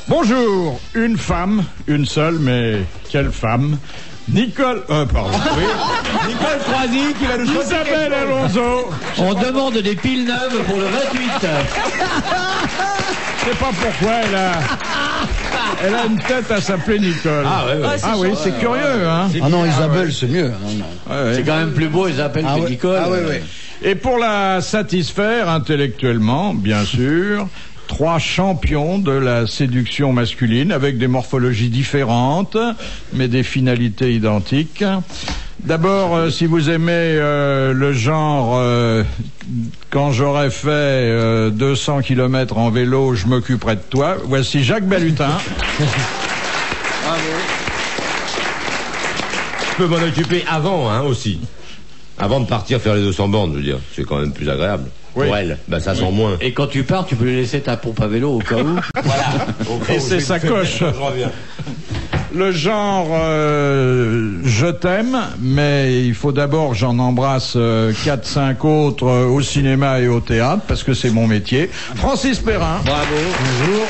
Bonjour, une femme, une seule, mais quelle femme? Nicole Croisy qui va nous choisir. Isabelle Alonso. On demande des piles neuves pour le 28. Je sais pas pourquoi elle a une tête à s'appeler Nicole. Ah oui, c'est curieux, hein. Ah non, Isabelle, c'est mieux. C'est quand même plus beau, ils appellent que Nicole. Ah oui. Et pour la satisfaire intellectuellement, bien sûr, 3 champions de la séduction masculine avec des morphologies différentes, mais des finalités identiques. D'abord, si vous aimez le genre, quand j'aurai fait 200 km en vélo, je m'occuperai de toi. Voici Jacques Balutin. Je peux m'en occuper avant, aussi. Avant de partir faire les 200 bornes, je veux dire. C'est quand même plus agréable. Oui. Pour elle, ça sent moins. Et quand tu pars, tu peux lui laisser ta pompe à vélo au cas où. Voilà. Et c'est sa coche. Je reviens. Le genre je t'aime, mais il faut d'abord j'en embrasse 4-5 autres au cinéma et au théâtre, parce que c'est mon métier. Francis Perrin. Bravo. Bonjour.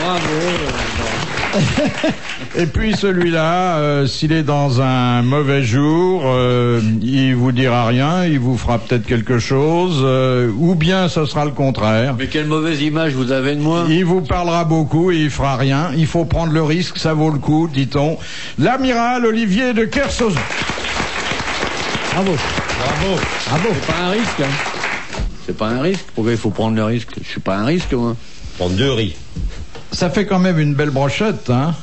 Bravo. Et puis celui-là, s'il est dans un mauvais jour, il vous dira rien, il vous fera peut-être quelque chose, ou bien ce sera le contraire. Mais quelle mauvaise image vous avez de moi. Il vous parlera beaucoup et il fera rien. Il faut prendre le risque, ça vaut le coup, dit-on. L'amiral Olivier de Kersauzon. Bravo. Bravo. C'est pas un risque. C'est pas un risque. Pourquoi il faut prendre le risque? Je suis pas un risque, moi. Prendre 2 riz. Ça fait quand même une belle brochette, hein.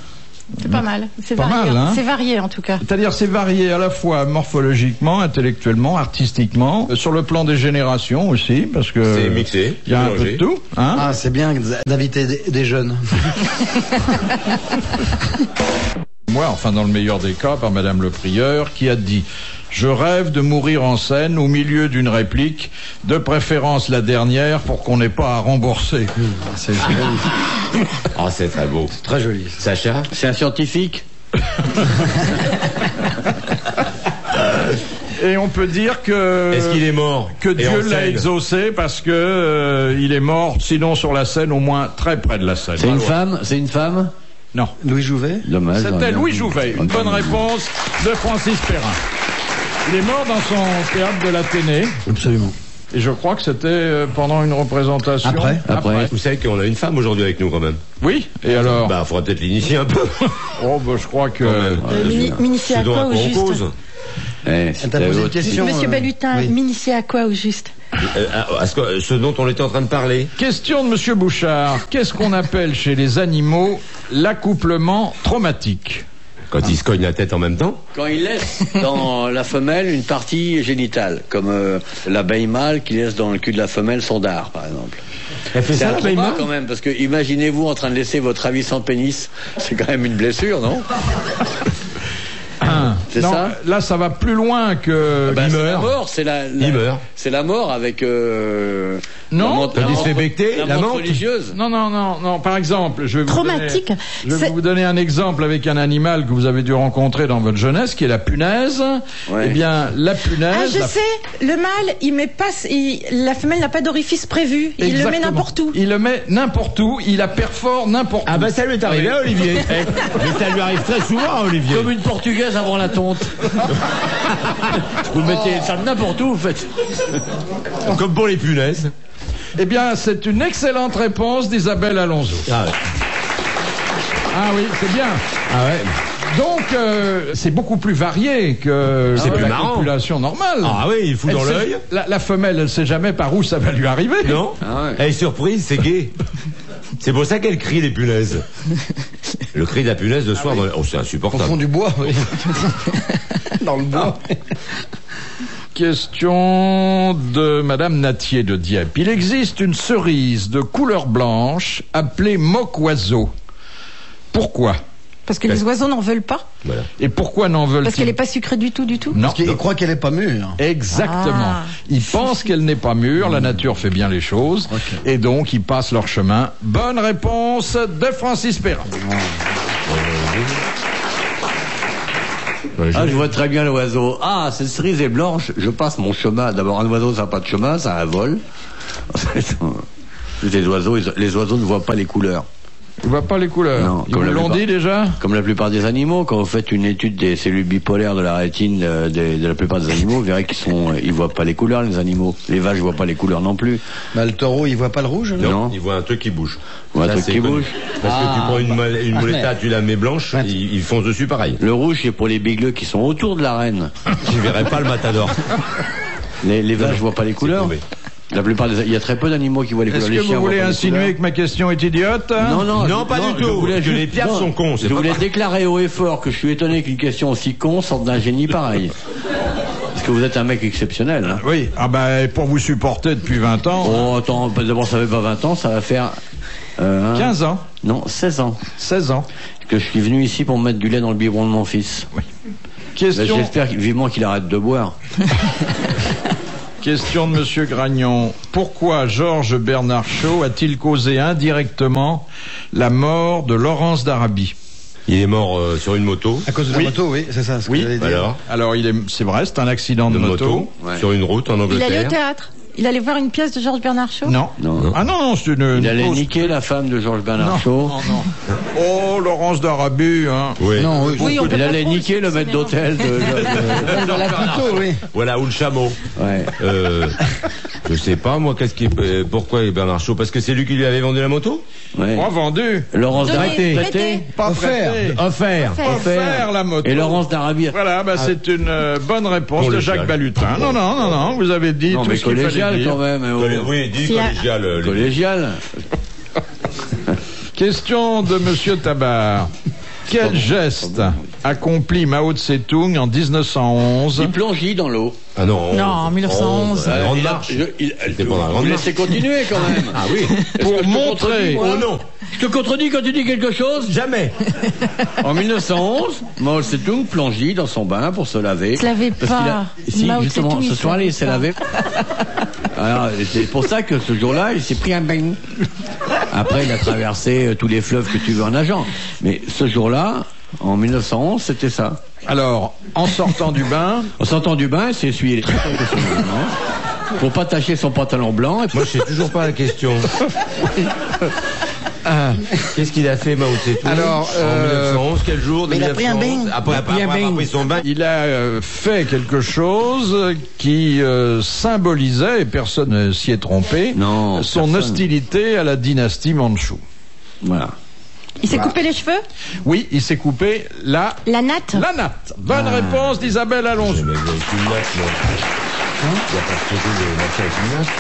C'est pas mal, c'est Pas varié. mal, hein. C'est varié en tout cas. C'est-à-dire c'est varié à la fois morphologiquement, intellectuellement, artistiquement, sur le plan des générations aussi, parce que C'est mixé. il y a un peu de tout, hein. Ah, c'est bien d'inviter des jeunes. Moi, enfin dans le meilleur des cas, par Madame le Prieur, qui a dit: je rêve de mourir en scène au milieu d'une réplique, de préférence la dernière pour qu'on n'ait pas à rembourser. C'est joli. Oh, c'est très beau. C'est très joli. Sacha? C'est un scientifique. Et on peut dire que... Est-ce qu'il est mort? Que Et en Dieu l'a scène? exaucé parce que il est mort, sinon sur la scène, au moins très près de la scène. C'est une femme. C'est une femme. Non. Louis Jouvet. Dommage. C'était Louis Jouvet. Une bonne réponse de Francis Perrin. Il est mort dans son théâtre de l'Athénée. Absolument. Et je crois que c'était pendant une représentation. Après. Vous savez qu'on a une femme aujourd'hui avec nous quand même. Oui. Et alors? Faudrait peut-être l'initier un peu. Oh, je crois que... M'initier à Ce dont quoi au on juste? cause. T'as posé une question. Monsieur Balutin, oui. m'initier à quoi au juste? Ce dont on était en train de parler. Question de Monsieur Bouchard. Qu'est-ce qu'on appelle chez les animaux l'accouplement traumatique? Quand il se cogne la tête en même temps. Quand il laisse dans la femelle une partie génitale, comme l'abeille mâle qui laisse dans le cul de la femelle son dard, par exemple. Elle fait C'est ça, un l'abeille trauma mâle quand même, parce que imaginez-vous en train de laisser votre ravissant pénis, c'est quand même une blessure, non? C'est non, ça? là, ça va plus loin que... C'est la meurt. mort, c'est Il meurt. C'est la mort avec Non, quand il se fait becter, la menthe menthe. religieuse. Non. Par exemple, je vais Traumatique. Je vais vous donner un exemple avec un animal que vous avez dû rencontrer dans votre jeunesse, qui est la punaise. Ouais. Eh bien, la punaise... Ah, je sais, le mâle, il met pas, la femelle n'a pas d'orifice prévu. Il le met Exactement. n'importe où. Il le met n'importe où, il la perfore n'importe où. Ça lui est arrivé à Olivier. Mais ça lui arrive très souvent à Olivier. Comme une portugaise avant la tonte. Vous mettez ça n'importe où, en fait. Comme pour les punaises. Eh bien, c'est une excellente réponse d'Isabelle Alonso. Ah ouais. Ah oui, c'est bien. Ah ouais. Donc, c'est beaucoup plus varié que C'est plus la marrant. population normale. Ah oui, il fout Elle dans sait- l'œil. La femelle, elle sait jamais par où ça va lui arriver. Non. Ah ouais. Elle est surprise, c'est gai. C'est pour ça qu'elle crie les punaises. Le cri de la punaise le soir, c'est Au fond insupportable. du bois, oui. Dans le bois. Question de Madame Natier de Dieppe. Il existe une cerise de couleur blanche appelée moque-oiseau. Pourquoi? Parce que les oiseaux n'en veulent pas. Voilà. Et pourquoi n'en veulent-ils? Parce qu'elle n'est pas sucrée du tout, du tout. Non. Parce qu'il croit qu'elle est pas mûre. Exactement. Ah. Ils pensent qu'elle n'est pas mûre, la nature fait bien les choses, et donc ils passent leur chemin. Bonne réponse de Francis Perrin. Ah, je vois très bien l'oiseau. Ah, cette cerise est blanche, je passe mon chemin. D'abord, un oiseau, ça n'a pas de chemin, ça a un vol. Les oiseaux ne voient pas les couleurs. Il voit pas les couleurs. Non, Ils comme vous la l'ont plupart- dit déjà? Comme la plupart des animaux, quand vous faites une étude des cellules bipolaires de la rétine de la plupart des animaux, vous verrez ils voient pas les couleurs, les animaux. Les vaches voient pas les couleurs non plus. Bah, le taureau, il voit pas le rouge? Non. Il voit un truc qui bouge. Ouais, un Ça, truc c'est qui connu. bouge. Parce que tu prends une moletta, tu la mets blanche, ils foncent dessus pareil. Le rouge, c'est pour les bigleux qui sont autour de la reine. Je verrai pas le matador. Les vaches voient pas les couleurs. tombé. La plupart il y a très peu d'animaux qui voient les Est-ce couleurs. que Les chiens vous voulez voient pas les insinuer couleurs. que ma question est idiote? Non, pas du tout. Les pierres sont cons, c'est Je pas voulais grave. déclarer haut et fort que je suis étonné qu'une question aussi con sorte d'un génie pareil. Parce que vous êtes un mec exceptionnel. Hein. Oui, ah bah, pour vous supporter depuis 20 ans. Oh, attends, d'abord ça fait pas 20 ans, ça va faire... 15 ans. Non, 16 ans. 16 ans. Que je suis venu ici pour mettre du lait dans le biberon de mon fils. Ben, Question, j'espère vivement qu'il arrête de boire. question de Monsieur Gragnon. Pourquoi Georges Bernard Shaw a-t-il causé indirectement la mort de Laurence d'Arabie? Il est mort sur une moto. À cause de la moto, oui, c'est ça. Ce que j'allais dire. Alors, c'est vrai, c'est un accident de moto. Ouais. Sur une route en Il allait au Angleterre. théâtre. Il allait voir une pièce de Georges Bernard Shaw. Non. Non. Ah non, c'est une Il allait cause- niquer la femme de Georges Bernard Non, Shaw. non. Oh, Laurence d'Arabie, hein. Oui. Non, oui. Oui, on peut Il pas allait trop, niquer le maître d'hôtel de... La couteau, oui. Voilà, ou le chameau. Ouais. Je sais pas, moi, pourquoi Bernard Shaw? Parce que c'est lui qui lui avait vendu la moto? Ouais. Pas vendu. Laurence Donnez, d'Arabie. prêtez. Pas prêté. Offert. Offert la moto. Et Laurence d'Arabie. Voilà, bah, c'est une bonne réponse de Collégial. Jacques Balutin. Non, vous avez dit Non, tout mais ce qu'il fallait collégial dire. quand même. Oui, dis Si, collégial. Collégial. Question de Monsieur Tabar. Quel geste accomplit Mao Tse-tung en 1911? Il plongeait dans l'eau. Ah non. Non, en 1911. La grande Il a- marche. C'était pendant la grande Vous marche. laissez continuer quand même. Ah oui. Pour montrer. Oh non. Je te contredis quand tu dis quelque chose. Jamais. En 1911, Mao Tse-tung plongeait dans son bain pour se laver. Il se lavait Parce pas. Si, Mao justement, Tse-tung, il ce se soir-là, lavait il s'est pas. lavé. Alors, c'est pour ça que ce jour-là, il s'est pris un bain. Après, il a traversé tous les fleuves que tu veux en nageant. Mais ce jour-là, en 1911, c'était ça. Alors, en sortant du bain, En sortant du bain, il s'est essuyé les tripes avec son bain pour pas tacher son pantalon blanc. Et puis, Moi, je sais toujours pas la question. Qu'est-ce qu'il a fait, Mao Tse-tung? Alors, en 1911, quel jour? Mais il a pris un 1911, bain. Après avoir pris son bain. il a fait quelque chose qui symbolisait, et personne ne s'y est trompé, Non, son personne. hostilité à la dynastie Mandchoue. voilà. Il s'est coupé les cheveux. Oui, il s'est coupé la La natte. Bonne réponse d'Isabelle Alonso. Mais avec une natte, non. Il a pas traité de marcher avec une natte.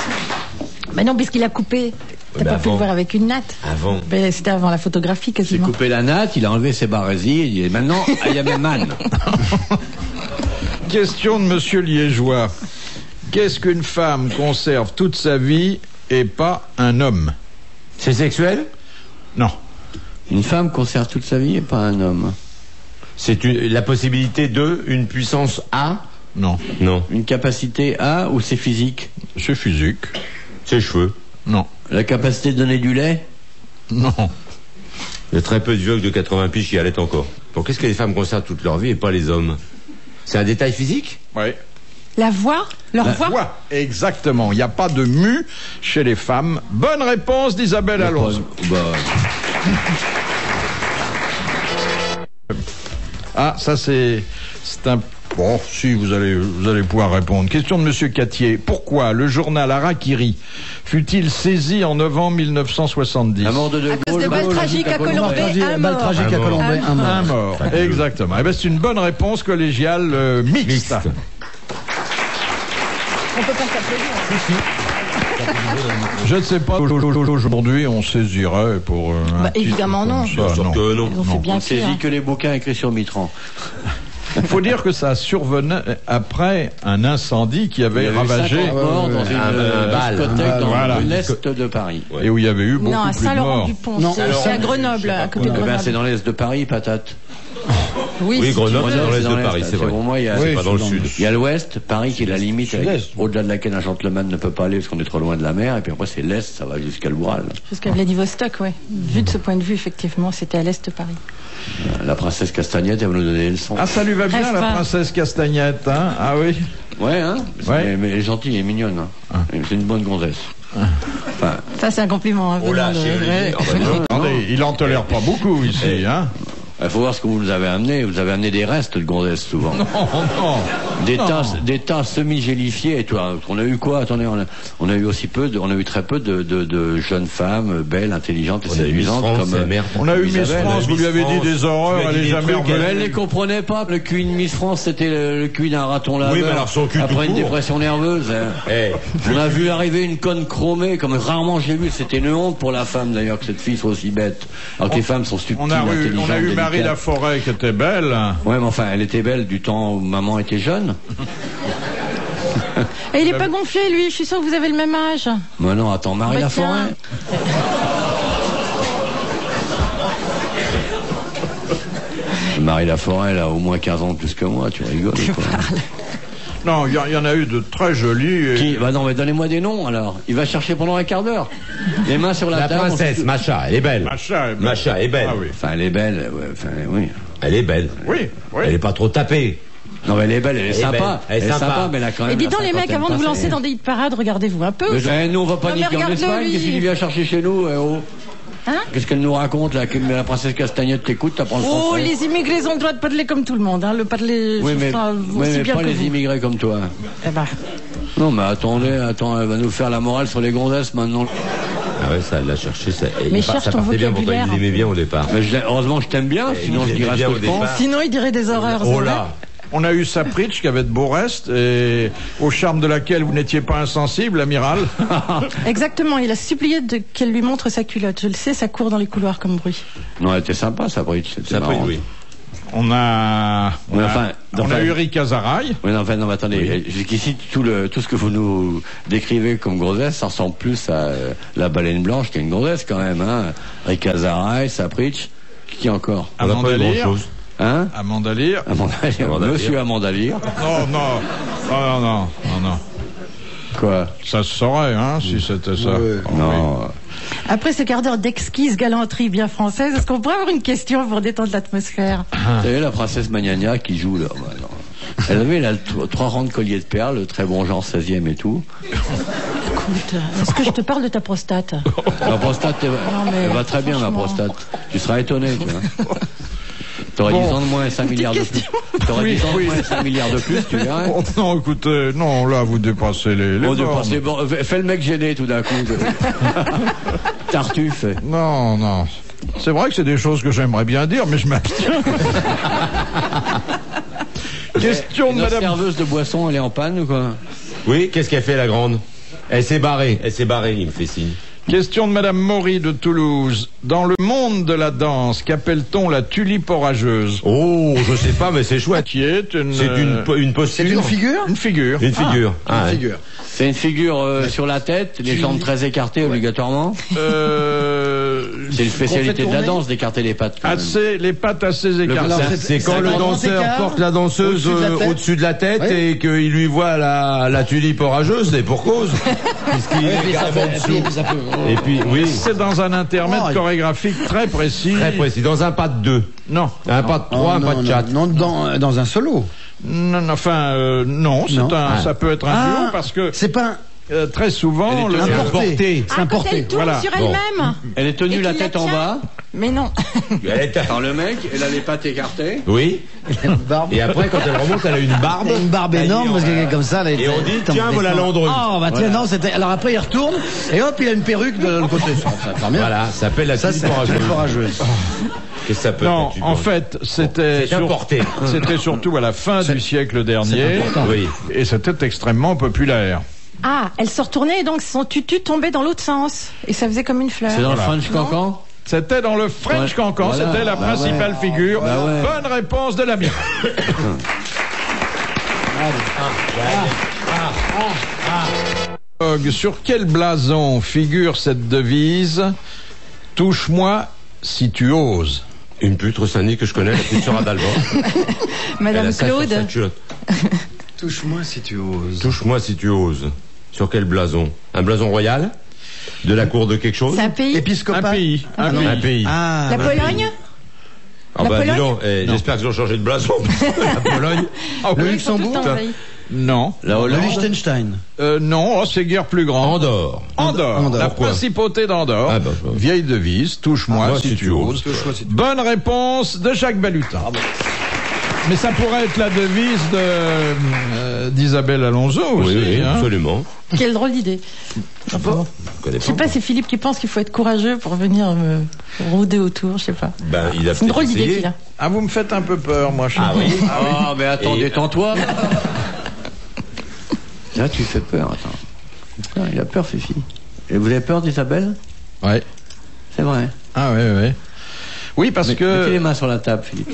Mais non, puisqu'il a coupé. T'as Mais pas pu le avant. voir avec une natte. Avant. Mais c'était avant la photographie Il s'est quasiment. coupé la natte, il a enlevé ses barésies, et il dit maintenant, I am a man. Question de Monsieur Liégeois. Qu'est-ce qu'une femme conserve toute sa vie et pas un homme? C'est sexuel? Non. Une femme conserve toute sa vie et pas un homme. C'est la possibilité de une puissance A? Non. Non. Une capacité à ou c'est physique? C'est physique. Ses cheveux. Non. La capacité de donner du lait? Non. Il y a très peu de vieux de 80 piges qui allaitent encore. Donc qu'est-ce que les femmes conservent toute leur vie et pas les hommes? C'est un détail physique? Oui. La voix. Leur voix. Quoi? Exactement. Il n'y a pas de mu chez les femmes. Bonne réponse d'Isabelle Alonso. Ah, ça c'est un... Bon, si, vous allez pouvoir répondre. Question de Monsieur Cattier. Pourquoi le journal Harakiri fut-il saisi en novembre 1970? La mort de À cause de balles tragiques à Colombey, un Balle mort. tragique à Colombey, un mort. Un mort. Exactement. Eh ben, c'est une bonne réponse collégiale mixte. On peut pas s'applaudir. Je ne sais pas, aujourd'hui on saisirait pour... un Bah, titre évidemment comme non. ça, Bien sûr non. que non. Ils ont fait bien On pire. saisit que les bouquins écrits sur Mitran. Il faut dire que ça survenait après un incendie qui avait ravagé 50 morts dans une bal. discothèque dans Voilà. l'est de Paris. et où il y avait eu beaucoup Non, à plus de morts. Saint-Laurent-du-Pont. Non, C'est à Grenoble, à côté de Eh ben, Grenoble. c'est dans l'est de Paris, patate. Oui, Grenoble, c'est dans l'est de Paris, c'est vrai. Pour moi, il y a, Oui, C'est pas dans le sud. il y a l'ouest, Paris qui est la limite, avec- Sud-est. au-delà de laquelle un gentleman ne peut pas aller parce qu'on est trop loin de la mer, et puis après c'est l'est, ça va jusqu'à l'Oural. Jusqu'à Vladivostok, oui. Vu de ce point de vue, effectivement, c'était à l'est de Paris. La princesse Castagnette, elle va nous donner des leçons. Ah, ça lui va bien, Rêve la pas. princesse Castagnette, hein? Ah oui. Ouais, hein Ouais. Mais elle est gentille et mignonne. Hein. C'est une bonne gonzesse. Enfin, Ça, c'est un compliment. Hein, Oh là, venant de- chez ouais. Attendez, il en tolère pas beaucoup ici, hein. Il faut voir ce que vous nous avez amené. Vous avez amené des restes de gonzesses souvent. Non, non. Des tas semi-gélifiés et tout. On a eu quoi? Attendez, on a eu aussi on a eu très peu de jeunes femmes belles, intelligentes et On a eu Miss séduisantes France, comme. mère. On a eu Miss Isabelle, France, vous lui avez dit des horreurs, Tu lui as elle dit est des jamais trucs, Elle revenue. les comprenait pas. Le cul de Miss France, c'était le cul d'un raton laveur. Oui, mais alors son cul tout après une court. dépression nerveuse. Hein. Eh, On a vu arriver une conne chromée comme rarement j'ai vu. C'était une honte pour la femme d'ailleurs que cette fille soit aussi bête. Alors que les femmes sont stupides, On a intelligentes, eu Marie délicates. Laforêt qui était belle. Ouais, mais enfin, elle était belle du temps où maman était jeune. Et il est pas gonflé, lui. Je suis sûre que vous avez le même âge. Mais non, attends, Marie Bah, Laforêt. Marie Laforêt, elle a au moins 15 ans de plus que moi, tu rigoles ou quoi? Non, il y en a eu de très jolies. et- Qui? Bah non, mais donnez-moi des noms alors. Il va chercher pendant un quart d'heure. Les mains sur la la table. princesse, Macha, elle est belle. Macha est belle. est belle. Ah oui. Enfin, elle est belle, ouais, enfin, oui. Elle est belle. Oui, oui. Elle est pas trop tapée. Non, mais elle est belle, elle est Elle est sympa. belle, elle est sympa. mais elle a quand même. Et dis donc, la les mecs, cinquantaine avant de vous passée. lancer dans des hit parades, regardez-vous un peu. Mais nous, on va pas Non, mais niquer en regarde-le, Espagne. lui. Qu'est-ce qu'il vient chercher chez nous, oh? Hein? Qu'est-ce qu'elle nous raconte, là? Que la princesse Castagnette t'écoute, t'apprends le Oh, français. les immigrés ont le droit de parler comme tout le monde. Hein. Le parler Oui, mais, aussi mais bien pas que les vous. immigrés comme toi. Eh ben, Non, mais attendez, elle va nous faire la morale sur les gonzesses maintenant. Ah ouais, ça, elle l'a cherché. Ça, Mais ça cherche ton partait bien, pourtant vocabulaire. il l'aimait bien au départ. Mais heureusement que je t'aime bien, Eh, sinon il je dirais aimait ce bien que au je pense. départ. sinon, il dirait des horreurs. Oh c'est vrai. là. On a eu Sapritch qui avait de beaux restes et au charme de laquelle vous n'étiez pas insensible, amiral. Exactement, il a supplié qu'elle lui montre sa culotte. Je le sais, ça court dans les couloirs comme bruit. Non, elle était sympa, sa bridge. Ça peut, oui. On a eu Rika Zaraï. Oui, non, mais attendez, jusqu'ici, tout ce que vous nous décrivez comme grossesse, ça ressemble plus à la baleine blanche qui est une grossesse quand même, hein. Rika Zaraï, Sapritch, qui encore? On n'a pas eu Amanda Lear. grand-chose. Hein? Amanda Lear. Amanda Lear. Monsieur Amanda Lear. Non. Quoi? Ça se saurait, hein, si c'était ça. Ouais. Oh, Non. Après ce quart d'heure d'exquise galanterie bien française, est-ce qu'on pourrait avoir une question pour détendre l'atmosphère? Vous savez, la princesse Magnania qui joue là. Bah, non. Elle avait là, 3 rangs de colliers de perles, très bon genre 16e et tout. Écoute, est-ce que je te parle de ta prostate? Ma prostate, mais elle va très bien, ma franchement. prostate. Tu seras étonné, tu vois. T'aurais 10 ans de moins et 5 milliards de plus. T'aurais 10 ans de moins et 5 milliards de plus, tu verrais. Oh, non, écoutez, non, là, vous dépassez les Oh, bornes. fais le mec gêné tout d'un coup. Tartuffe. Non. C'est vrai que c'est des choses que j'aimerais bien dire, mais je m'abstiens. Question de Notre madame. serveuse de boisson, elle est en panne ou quoi? Oui, qu'est-ce qu'elle fait, la grande? Elle s'est barrée, il me fait signe. Question de madame Maury de Toulouse. Dans le monde de la danse, qu'appelle-t-on la tulipe orageuse? Oh, je sais pas, mais c'est chouette. Qui est une... C'est une posture. C'est une figure Une figure. Une figure. Ah, Une ouais. figure. C'est une figure sur la tête, les jambes très écartées obligatoirement. C'est une spécialité de la danse d'écarter les pattes. Quand même. Assez, les pattes assez écartées. Alors, C'est quand le un grand danseur écart porte la danseuse au-dessus de la tête. au-dessus de la tête Oui. et qu'il lui voit la tulipe orageuse, c'est pour cause. Puisqu'il est carrément dessous. Et puis, oui, C'est dans un intermède Oh, chorégraphique très précis. très précis. Dans un pas de 2. Non. Un pas de 3, un pas de 4. Non, dans un solo. Non, enfin, non, Non. ça peut être un duo parce que C'est pas très souvent, Elle est le, importé. C'est Ah, quand elle importé. tourne Voilà. sur Bon. elle-même. Elle est tenue Et la qu'il la tête en tient. bas Mais non. par le mec, elle a les pattes écartées. Oui. Une barbe. Et après, quand elle remonte, elle a une barbe. Une barbe énorme, parce qu'elle est comme ça. Et on dit, tiens, voilà Landru. Oh, bah tiens, non, c'était. Alors après, il retourne, et hop, il a une perruque de l'autre côté. Ça va faire bien. Voilà, ça s'appelle la Ça, tulipe c'est la orageuse. tulipe orageuse. Qu'est-ce que ça peut non, être, tu en penses? fait, c'était C'est importé. c'était surtout à la fin du siècle dernier, Oui. et c'était extrêmement populaire. Ah, elle se retournait et donc son tutu tombait dans l'autre sens. Et ça faisait comme une fleur. C'est dans Voilà. le French Cancan. C'était dans le French Ouais. Cancan, Voilà. c'était la Bah principale ouais. figure. Bah ouais. Bonne réponse de l'ami. Sur quel blason figure cette devise? Touche-moi si tu oses. Une pute Rossani que je connais, la petite sœur d'Alban. Elle Madame a ça sur sa Claude. culotte. Touche-moi si tu oses. Touche-moi si tu oses. Sur quel blason? Un blason royal? De la cour de quelque chose? C'est un pays. Un Épiscopat. pays. Un pays. Un pays. Ah, La Pologne. Ah la bah dis Pologne donc, j'espère qu'ils ont changé de blason. La Pologne. Ah Le oui. Ils sont tout le Luxembourg. temps envahis. Non. La Le Hollande. Liechtenstein. Non, oh, c'est guère plus grand. Andorre. Andorre. La Pourquoi principauté d'Andorre. Ah bah. Vieille devise, touche-moi Ah, si tu oses. Bonne réponse de Jacques Balutin. Mais ça pourrait être la devise d'Isabelle Alonso aussi. Oui, hein. absolument. Quelle drôle d'idée. Je connais Je sais pas, c'est Philippe qui pense qu'il faut être courageux pour venir me rôder autour, je sais pas. Ben, il a C'est une drôle peut-être d'idée essayé. qu'il a. Ah, vous me faites un peu peur, moi. Ah oui. Ah, mais attends, Et- détends-toi. Là, tu fais peur, attends. Putain, il a peur, Fifi. Et vous avez peur d'Isabelle? Ouais. C'est vrai. Ah ouais. Oui, parce Mettez les que mains sur la table, Philippe.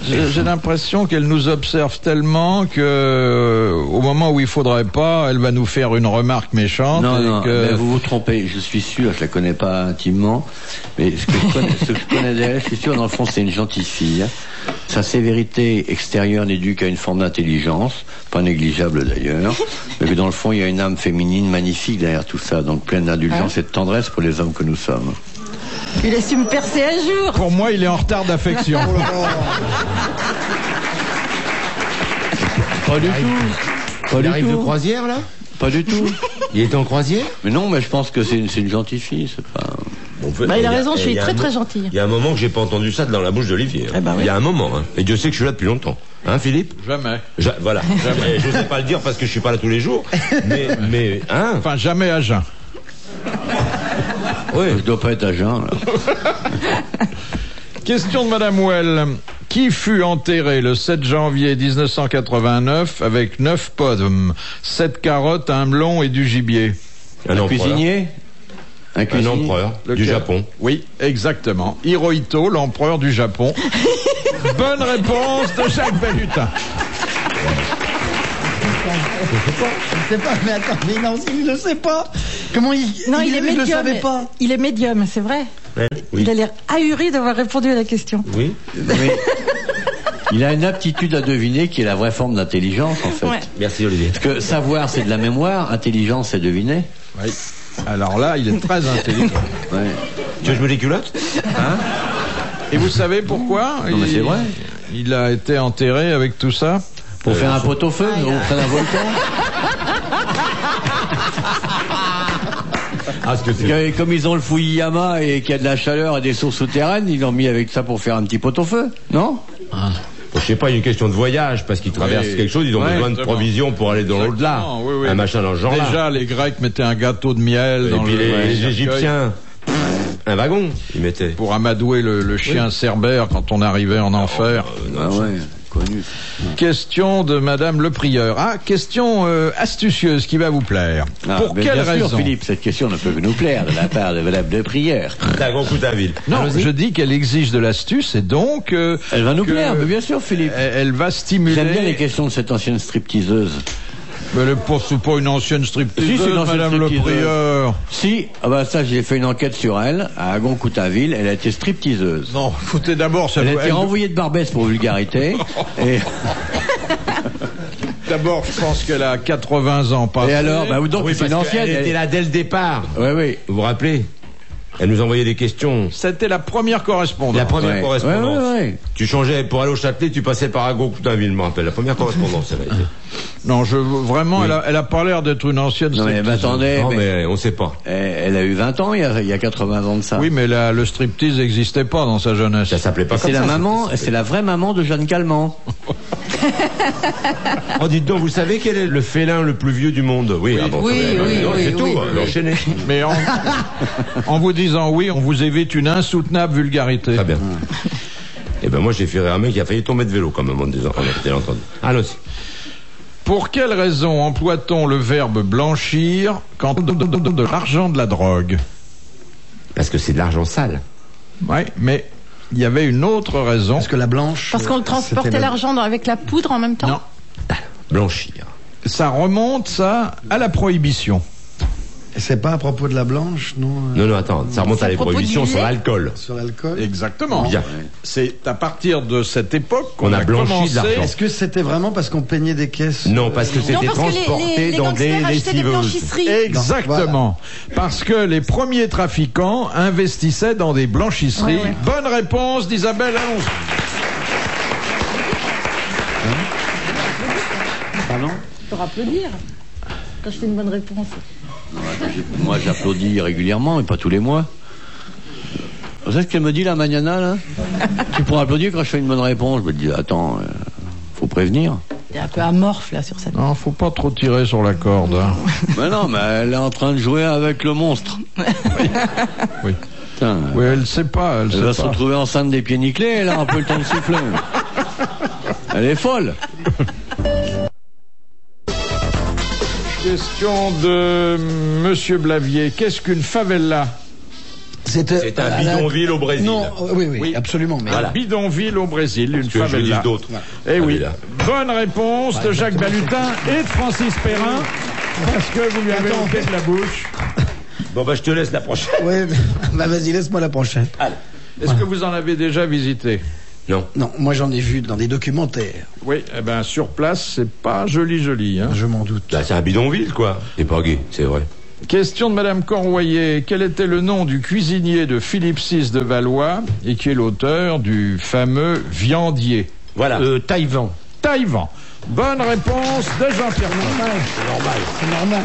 j'ai l'impression qu'elle nous observe tellement que au moment où il faudrait pas, elle va nous faire une remarque méchante. Non, et non, que... mais vous vous trompez. Je suis sûr, je la connais pas intimement, mais ce que je connais d'elle, je suis sûr, dans le fond, c'est une gentille fille. Sa sévérité extérieure n'éduque à une forme d'intelligence, pas négligeable d'ailleurs, mais que dans le fond, il y a une âme féminine magnifique derrière tout ça, donc pleine d'indulgence et de tendresse pour les hommes que nous sommes. Il laisse me percer un jour. Pour moi, il est en retard d'affection. Pas du tout. Pas Il du arrive de tout. croisière, là? Pas du tout. Il était en croisière? Mais non, mais je pense que c'est une gentille fille, c'est pas... Bon, Bah, il a raison, je il suis y a très un très mo- gentille. Il y a un moment que j'ai pas entendu ça dans la bouche d'Olivier. Eh ben oui. Il y a un moment, hein. Et Dieu sait que je suis là depuis longtemps. Hein, Philippe? Jamais. Voilà. Jamais. Je n'osais pas le dire parce que je suis pas là tous les jours. Mais, hein? Enfin, jamais à jeun. Oui. Je dois pas être à jeun, là. Question de Madame Well. Qui fut enterré le 7 janvier 1989 avec 9 pommes, 7 carottes, un melon et du gibier? Un empereur. Cuisinier? Un Un empereur du Lequel? Japon. Oui, exactement. Hirohito, l'empereur du Japon. Bonne réponse de Jacques Balutin. Je sais pas, mais attends, mais non, il le sait pas. Comment il. Non, il est je le médium. savais pas. Il est médium, c'est vrai. Ouais, Il oui. a l'air ahuri d'avoir répondu à la question. Oui. Mais il a une aptitude à deviner qui est la vraie forme d'intelligence, en fait. Ouais. Merci, Olivier. Parce que savoir, c'est de la mémoire, intelligence, c'est deviner. Oui. Alors là, il est très intelligent. Ouais. Tu veux que je me les culottes? Et vous savez pourquoi Non, mais c'est vrai. Il a été enterré avec tout ça? Pour faire un pot-au-feu, auprès d'un volcan. Ah, ce que c'est. Et comme ils ont le Fuyama et qu'il y a de la chaleur et des sources souterraines, ils l'ont mis avec ça pour faire un petit pot-au-feu, non? Je sais pas, il y a une question de voyage, parce qu'ils traversent quelque chose, ils ont Ouais, besoin de exactement. provisions pour aller dans l'au-delà. Exactement, oui, oui. Un machin dans ce genre-là. Déjà, les Grecs mettaient un gâteau de miel Et dans puis le les cercueil Égyptiens, un wagon, ils mettaient. pour amadouer le chien cerbère quand on arrivait en enfer. Ah ouais, connu. Question de Madame le Prieur. Ah, question astucieuse qui va vous plaire. Ah, Pour mais quelle bien sûr, raison? Philippe, cette question ne peut que nous plaire de la part de Madame de Prière. C'est un grand coup à ville. Non, je dis qu'elle exige de l'astuce et donc Elle va nous que- plaire, mais bien sûr, Philippe. elle va stimuler. J'aime bien les questions de cette ancienne stripteaseuse. Mais elle c'est pas une ancienne stripteaseuse, Si, c'est une ancienne Madame le stripteaseuse. Prieur. Si, ah bah ça, j'ai fait une enquête sur elle, à Goncoutaville, elle a été stripteaseuse. Non, écoutez d'abord, ça Elle a vous- été renvoyée de Barbès pour vulgarité. D'abord, je pense qu'elle a 80 ans. Pas Et alors, bah donc Oui, c'est une parce ancienne. qu'elle était là dès le départ. Oui, oui. Vous vous rappelez? Elle nous envoyait des questions. C'était la première correspondance. La première Ouais. correspondance. Ouais, ouais, ouais. Tu changeais pour aller au Châtelet, tu passais par Agon-Coutainville, je me rappelle. La première correspondance, elle a été. Non, vraiment, Oui. elle a pas l'air d'être une ancienne Non mais stripteaseuse. attendez, Non, mais mais on sait pas. elle a eu 20 ans il y a 80 ans de ça. Oui, mais le striptease n'existait pas dans sa jeunesse. Ça s'appelait pas Et comme c'est ça. la maman, c'est la vraie maman de Jeanne Calment. Oh, dites donc, vous savez quel est le félin le plus vieux du monde? Oui, ah bon, Oui, ça va, oui, non, oui, c'est tout, oui, hein, enchaînez. Mais en vous disant oui, on vous évite une insoutenable vulgarité. Très bien. Et ben moi j'ai fait rire un mec qui a failli tomber de vélo quand même en disant, on a bien entendu. Allons-y. Pour quelle raison emploie-t-on le verbe blanchir quand on donne de l'argent de la drogue? Parce que c'est de l'argent sale. Oui, mais il y avait une autre raison. Parce que la blanche. Parce qu'on le transportait c'était l'argent avec la poudre en même temps. Non, Blanchir. ça remonte, ça, à la prohibition. C'est pas à propos de la blanche, non Non, non, attends, ça remonte C'est à à les propos prohibitions du sur lait l'alcool. Sur l'alcool. Exactement. Bien. C'est à partir de cette époque qu'on On a blanchi de commencé. l'argent. Est-ce que c'était vraiment parce qu'on peignait des caisses Non, parce que Non, c'était parce que transporté les dans des gangsters achetaient des lessiveuses. blanchisseries. Exactement. Parce que les premiers trafiquants investissaient dans des blanchisseries. Ouais, ouais. Bonne réponse d'Isabelle Alonso. Pardon? Pour applaudir quand je fais une bonne réponse. Non, moi, j'applaudis régulièrement, mais pas tous les mois. Vous savez ce qu'elle me dit, la Magnana, là? Tu pourras applaudir quand je fais une bonne réponse. Je me dis, attends, faut prévenir. T'es un peu amorphe, là, sur cette... Non, faut pas trop tirer sur la corde. Hein. Mais non, mais elle est en train de jouer avec le monstre. Oui. Putain, Oui, elle sait pas. Elle va sait se pas. retrouver enceinte des pieds nickelés, elle a un peu le temps de souffler. Elle est folle. Question de Monsieur Blavier. Qu'est-ce qu'une favela? C'est un bidonville au Brésil. Non, oui, absolument. Mais Un bidonville au Brésil, une Que je favela. dis d'autres. Eh oui. Favela. Bonne réponse de Jacques Balutin et de Francis Perrin. Parce que vous lui avez ôté de la bouche. Bon, bah, je te laisse la prochaine. ouais, bah vas-y, laisse-moi la prochaine. Allez. Est-ce que vous en avez déjà visité? Non. Non, moi j'en ai vu dans des documentaires. Oui, eh ben sur place, c'est pas joli, hein. Je m'en doute. Bah, c'est un bidonville, quoi. C'est pas gay, c'est vrai. Question de Madame Corroyer. Quel était le nom du cuisinier de Philippe VI de Valois et qui est l'auteur du fameux Viandier? Voilà. Taïwan. Taïwan. Bonne réponse de Jean-Pierre. C'est normal.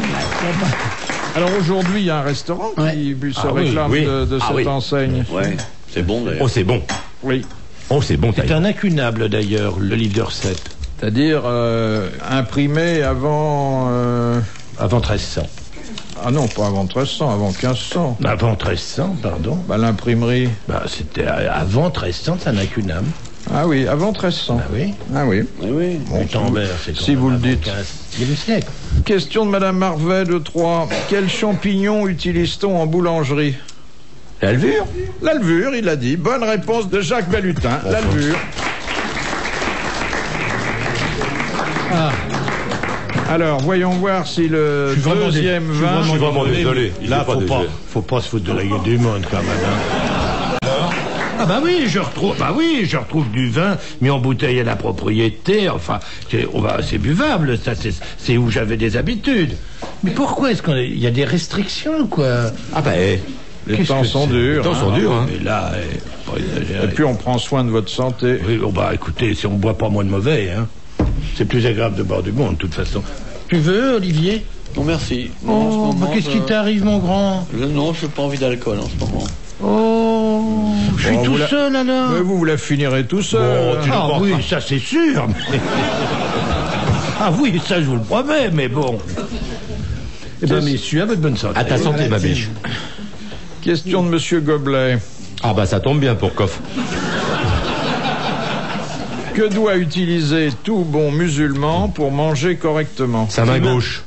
Alors aujourd'hui, il y a un restaurant qui se réclame de cette enseigne. Ouais, c'est bon, d'ailleurs. Oh, c'est bon. Oui. Oh, c'est bon, C'est Taïwan. un incunable d'ailleurs, le livre de recettes. C'est-à-dire imprimé avant... Avant 1300. Ah non, pas avant 1300, avant 1500. Avant 1300, pardon. Bah, l'imprimerie. Bah, c'était avant 1300, c'est un incunable. Ah oui, avant 1300. Ah oui. Ah oui. Oui. Gutenberg, c'est quand si même vous le avant dites. 15e siècle. Question de Madame Marvet de Troyes. Quel champignon utilise-t-on en boulangerie? La levure. La levure, il a dit. Bonne réponse de Jacques Balutin. La levure. Alors, voyons voir si le deuxième vin... Je suis vraiment désolé. Il Là, fait pas de jeu. faut pas se foutre de la gueule du monde quand même. Hein. Ah bah oui, je retrouve du vin mis en bouteille à la propriété. Enfin, c'est buvable. Ça, c'est où j'avais des habitudes. Mais pourquoi est-ce qu'il y a des restrictions, quoi? Ah, bah, Les temps sont durs. Les temps sont durs, hein. Mais là, pas exagérer. Et puis, on prend soin de votre santé. Oui, bon, bah écoutez, si on boit pas moins de mauvais, hein. C'est plus agréable de boire du bon, de toute façon. Tu veux, Olivier? Non, merci. Non, en ce Oh, moment, qu'est-ce qui t'arrive, mon grand? Non, je n'ai pas envie d'alcool en ce moment. Oh, je suis Oh, tout vous la- seul alors. Mais vous la finirez tout seul. Bon, tu- Ah le oui, portes ça c'est sûr. Ah oui, ça je vous le promets, mais bon. Eh bien, messieurs, à votre bonne santé. À ta santé, ma biche. Question de Monsieur Goblet. Ah, bah, ça tombe bien pour Coff. Que doit utiliser tout bon musulman pour manger correctement? Sa main gauche.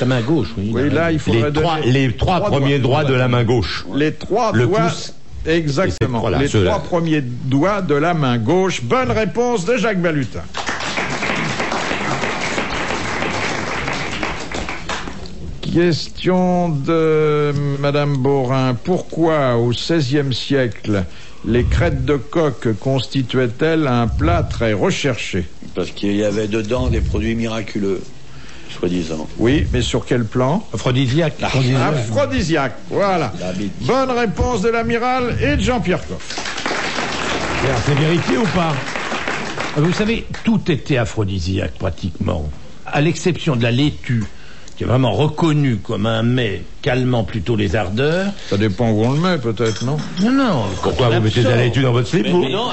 Ta main gauche, oui. Oui, là, il faudrait Les trois premiers doigts de la main gauche. Les trois Le doigts. pouce. Exactement. Voilà, les ceux-là. trois premiers doigts de la main gauche. Bonne réponse de Jacques Balutin. Question de Madame Borin. Pourquoi, au XVIe siècle, les crêtes de coq constituaient-elles un plat très recherché? Parce qu'il y avait dedans des produits miraculeux, soi-disant. Oui, mais sur quel plan? Aphrodisiaque. Aphrodisiaque, voilà. La bite. Bonne réponse de l'amiral et de Jean-Pierre Coff. C'est vérifié ou pas? Vous savez, tout était aphrodisiaque pratiquement, à l'exception de la laitue, qui est vraiment reconnue comme un mets calmant plutôt les ardeurs. Ça dépend où on le met, peut-être, non? Non. Pourquoi vous mettez de la laitue dans votre slip, vous? Mais non,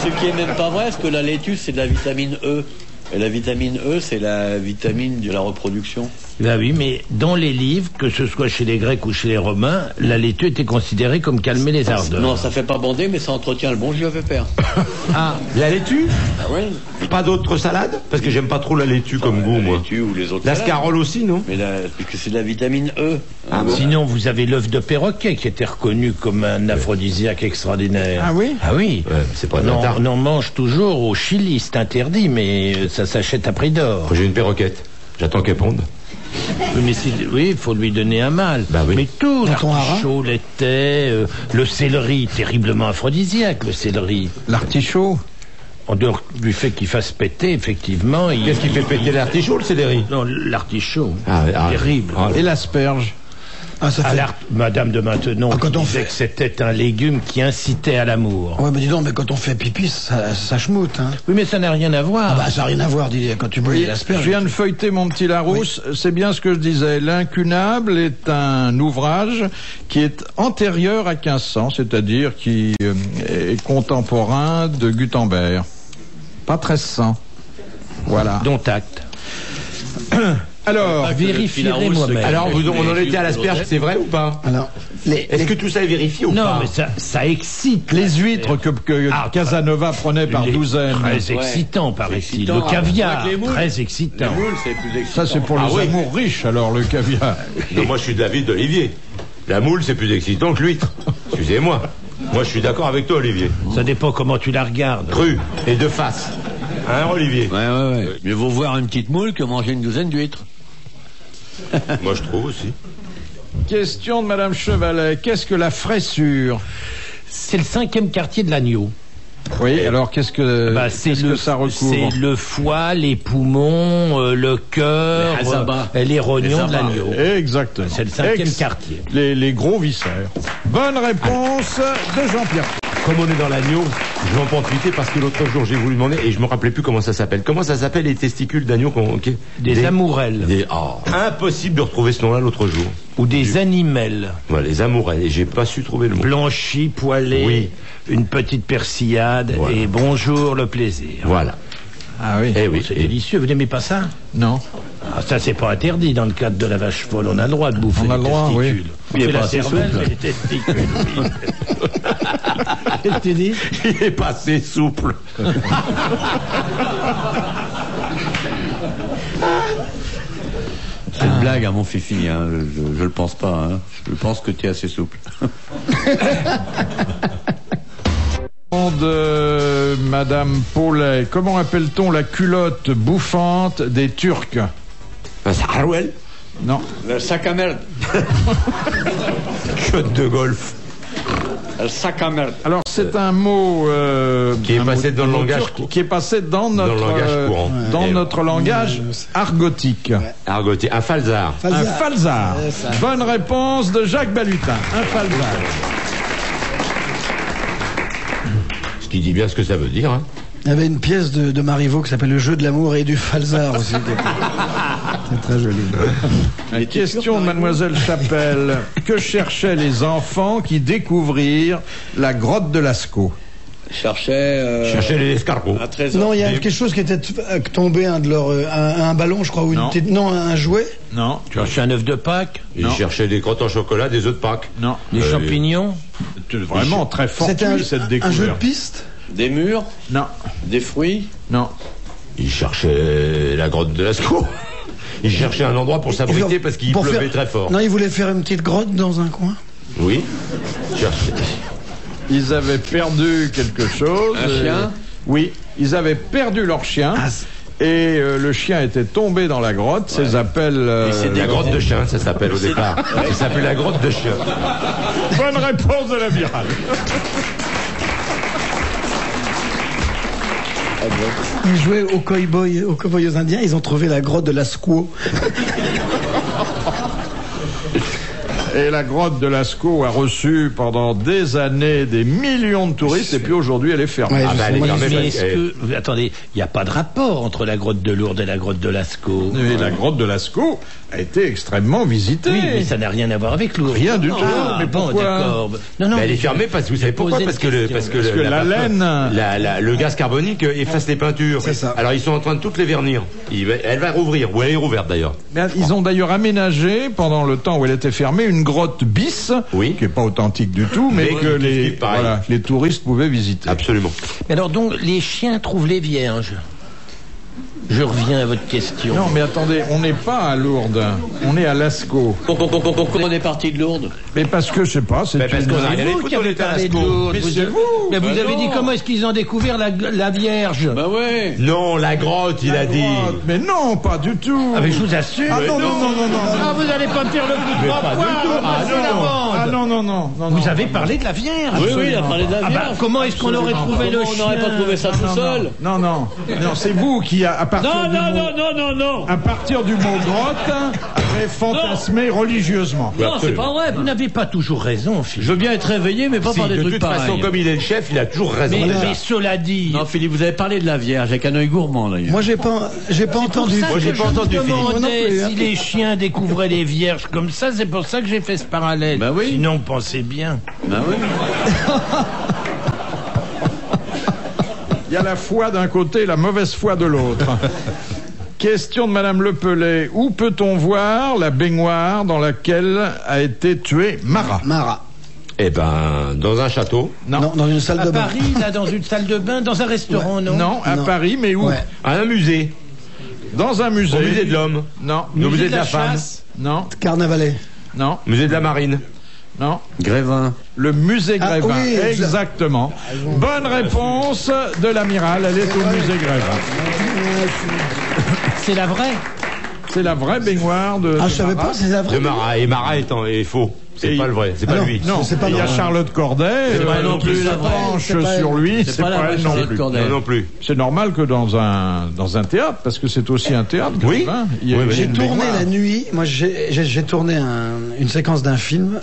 ce qui est même pas vrai, est-ce que la laitue, c'est de la vitamine E? Et la vitamine E, c'est la vitamine de la reproduction. Ben oui, mais dans les livres, que ce soit chez les Grecs ou chez les Romains, la laitue était considérée comme calmer les ardeurs. Non, ça fait pas bander, mais ça entretient le bon jus à pépère. Ah, la laitue? Ah ouais? Pas d'autres salades? Parce que j'aime pas trop la laitue comme goût, La moi. laitue ou les autres. La salades. scarole aussi, non? Mais parce que c'est de la vitamine E. Ah bon? Sinon, vous avez l'œuf de perroquet qui était reconnu comme un aphrodisiaque extraordinaire. Ah oui? Ah oui. Ouais, c'est pas Non, tarte. on en mange toujours au Chili, c'est interdit, mais ça s'achète à prix d'or. J'ai une perroquette. J'attends qu'elle ponde. Oui, il faut lui donner un mal. Bah oui. Mais tout, Dans ton l'artichaut, l'étais, le céleri, terriblement aphrodisiaque, le céleri. L'artichaut? En dehors du fait qu'il fasse péter, effectivement. Qu'est-ce qui fait péter l'artichaut, le céleri? Non, l'artichaut. Ah, terrible. ah, Et l'asperge? Ah, ça fait... Madame de Maintenon quand on disait fait... que c'était un légume qui incitait à l'amour. Ouais, mais dis donc, mais quand on fait pipi, ça schmoute, hein. Oui, mais ça n'a rien à voir. Ah bah, ça n'a rien à voir, Didier, quand tu brûles l'asperge. Je viens de feuilleter mon petit Larousse, c'est bien ce que je disais. L'Incunable est un ouvrage qui est antérieur à 1500, c'est-à-dire qui est contemporain de Gutenberg. Pas 1300. Voilà. Dont acte. Alors, vérifierez moi-même. Alors, on en était à l'asperge, c'est vrai ou pas? Alors, Est-ce que tout ça est vérifié ou pas? Non, mais ça excite. les huîtres que Casanova prenait par douzaine. Très excitant, paraît-il. Le caviar, très excitant. La moule, c'est plus excitant. Ça, c'est pour les amours riches, alors, le caviar. Non, moi je suis de l'avis d'Olivier. La moule, c'est plus excitant que l'huître. Excusez-moi. Moi, je suis d'accord avec toi, Olivier. Ça dépend comment tu la regardes. Cru et de face. Hein, Olivier? Ouais. Mieux vaut voir une petite moule que manger une douzaine d'huîtres. Moi, je trouve aussi. Question de Madame Chevalet. Qu'est-ce que la fraissure? C'est le 5e quartier de l'agneau. Oui, alors qu'est-ce que ça recouvre? C'est le foie, les poumons, le cœur, les rognons de l'agneau. Exactement. C'est le 5e quartier. Les gros viscères. Bonne réponse de Jean-Pierre. Comme on est dans l'agneau, je vais en profiter parce que l'autre jour, j'ai voulu demander et je me rappelais plus comment ça s'appelle. Comment ça s'appelle les testicules d'agneau Des amourelles. Impossible de retrouver ce nom-là l'autre jour. Ou des animelles. Voilà, les amourelles. Et j'ai pas su trouver le mot. Blanchis, poêlés, oui. Une petite persillade et bonjour le plaisir. Voilà. Ah oui. Eh oui. C'est délicieux, vous n'aimez pas ça? Non. Ah, ça, c'est pas interdit dans le cadre de la vache folle. On a le droit de bouffer On a les le droit, testicules. oui. On fait la cervelle, mais les testicules, oui. Qu'est-ce que tu dis? Il est pas assez souple. C'est une blague, hein, mon fifi, hein. Je le pense pas, hein. Je pense que tu es assez souple. De Madame Paulet. Comment appelle-t-on la culotte bouffante des Turcs? Un sarouel? Non. Le sac à merde. Chiotte de golf. Le sac à merde. Alors c'est un mot qui est passé dans le langage qui est passé dans notre langage courant. Dans notre langage argotique. Argotique. Un falzar. Un falzar. Bonne réponse de Jacques Balutin. Un falzar. Ce qui dit bien ce que ça veut dire. Hein. Il y avait une pièce de Marivaux qui s'appelle Le jeu de l'amour et du falzar aussi. C'est très joli. Une question de Mademoiselle Chapelle. Que cherchaient les enfants qui découvrirent la grotte de Lascaux? Cherchait les escargots. un trésor. Non, il y a quelque chose qui était tombé, un de leurs, un ballon, je crois, ou un jouet. Non. Tu cherchais un œuf de Pâques? Ils cherchaient des crottes en chocolat, des œufs de Pâques. Non. Des champignons? Vraiment très fortuit cette découverte. Un jeu de piste. Des murs. Non. Des fruits. Non. Ils cherchaient la grotte de Lascaux. Ils cherchaient un endroit pour s'abriter parce qu'il pleuvait très fort. Non, ils voulaient faire une petite grotte dans un coin. Oui. Cherchaient. Ils avaient perdu quelque chose. Un chien? Oui, ils avaient perdu leur chien. Et le chien était tombé dans la grotte. Ça s'appelle... C'est la grotte de chien, ça s'appelle au départ. Ça s'appelle la grotte de chien. Bonne réponse de la virale. Ils jouaient aux cow-boys aux Indiens. Ils ont trouvé la grotte de Lascaux. Et la grotte de Lascaux a reçu pendant des années des millions de touristes et puis aujourd'hui elle est fermée. Ouais, elle est fermée. Mais est-ce que... Attendez, il n'y a pas de rapport entre la grotte de Lourdes et la grotte de Lascaux. Et la grotte de Lascaux a été extrêmement visitée. Oui, mais ça n'a rien à voir avec Lourdes. Rien du tout. Ah, Mais bon, pourquoi? d'accord. Non, Mais elle est fermée parce que vous savez pourquoi? Parce que la laine... le gaz carbonique efface les peintures. C'est ça. Alors ils sont en train de toutes les vernir. Elle va rouvrir, ou elle est rouverte d'ailleurs. Ils ont d'ailleurs aménagé, pendant le temps où elle était fermée, une grotte bis, Oui. qui n'est pas authentique du tout, mais Mais que qui pareil. les touristes pouvaient visiter. Absolument. Mais alors donc, les chiens trouvent les vierges. Je reviens à votre question. Non, mais attendez, on n'est pas à Lourdes, on est à Lascaux. Pourquoi on est parti de Lourdes? Mais parce que, je sais pas, c'est parce une... qu'on a C'est rien vous écouté, qui on avez était à parlé de Lascaux. Lourdes. Mais c'est vous. Mais vous Bah avez non. dit comment est-ce qu'ils ont découvert la Vierge? Bah ouais. Non, la grotte, il a dit. Mais non, pas du tout. Ah mais je vous assure. Ah non, non, non, non, non. Ah, vous allez pas me faire le coup de trois pas du points. tout. vous Ah, passez non, la non. bande. Ah non, non, non, non. Vous avez parlé de la Vierge. Oui, il a parlé de la Vierge. Comment est-ce qu'on aurait trouvé le On chien? n'aurait pas trouvé ça tout seul. Non, non, non, c'est vous qui, à partir Non. À partir du mot grotte, après fantasmer religieusement. Non, c'est pas vrai. Vous n'avez pas toujours raison, Philippe. Je veux bien être réveillé, mais pas par des de trucs toute pareils. façon, comme il est le chef, il a toujours raison. Mais cela dit... Non, Philippe, vous avez parlé de la Vierge avec un œil gourmand, d'ailleurs. Moi, j'ai pas entendu. Moi, j'ai pas entendu Je Philippe. me demandais plus, hein. si les chiens découvraient les vierges comme ça, c'est pour ça que j'ai fait ce parallèle. Bah oui. Sinon, pensez bien. Ben oui. Il y a la foi d'un côté et la mauvaise foi de l'autre. Question de Madame Lepelay. Où peut-on voir la baignoire dans laquelle a été tuée Marat? Marat. Eh ben, dans un château, Non, dans une salle À de bain. Paris, là, dans une salle de bain, dans un restaurant, non? Non, à Non. Paris, mais où? Ouais. à un musée, Dans un musée. au musée de l'homme, Non. au musée de la femme, chasse. Non, Carnavalet. non, musée de la marine. non. Grévin. Le musée Ah, Grévin. oui, Exactement. Bonne réponse de l'amiral. Elle est au musée Grévin. C'est la vraie? C'est la vraie baignoire de. Ah, de je savais Marat. pas, c'est la De vraie. Marat. Et Marat est faux. C'est Et pas il- le vrai. C'est Ah pas non. lui. Non, C'est pas il y a non. Charlotte Corday. C'est pas elle non plus, la c'est vrai. branche C'est pas sur elle. lui. C'est C'est pas la pas vraie elle non Charlotte plus. Corday. Non, non plus. C'est normal que dans un théâtre, parce que c'est aussi un théâtre. Oui. Grévin, il y a Oui, oui. J'ai une tourné baignoire. la nuit. Moi, j'ai tourné une séquence d'un film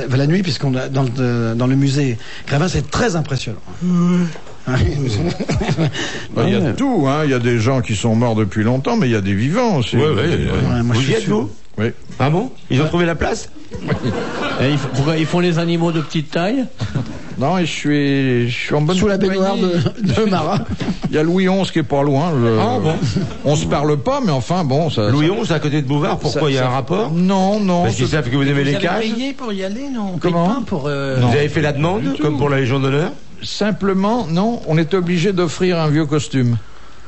la nuit, puisqu'on a dans le musée Grévin, c'est très impressionnant. Bah, il y a de tout, hein. Il y a des gens qui sont morts depuis longtemps, mais il y a des vivants aussi. Ouais. moi, je Vous suis y êtes, sûr. vous? Oui. Ah bon? Ils ont trouvé la place? Et pourquoi ils font les animaux de petite taille? Non, et je suis en bonne Sous la baignoire compagnie. de Marat. Il y a Louis XI qui est pas loin. Ah bon? On se parle pas, mais enfin bon, ça. Louis XI à côté de Bouvard, pourquoi il y a un rapport? Non, non. Parce qu'ils savent que vous aimez les Vous avez cages? payé pour y aller, non? On Comment? paye pas pour... Non. Vous avez fait la demande, comme pour la Légion d'honneur? Simplement, non, on est obligé d'offrir un vieux costume.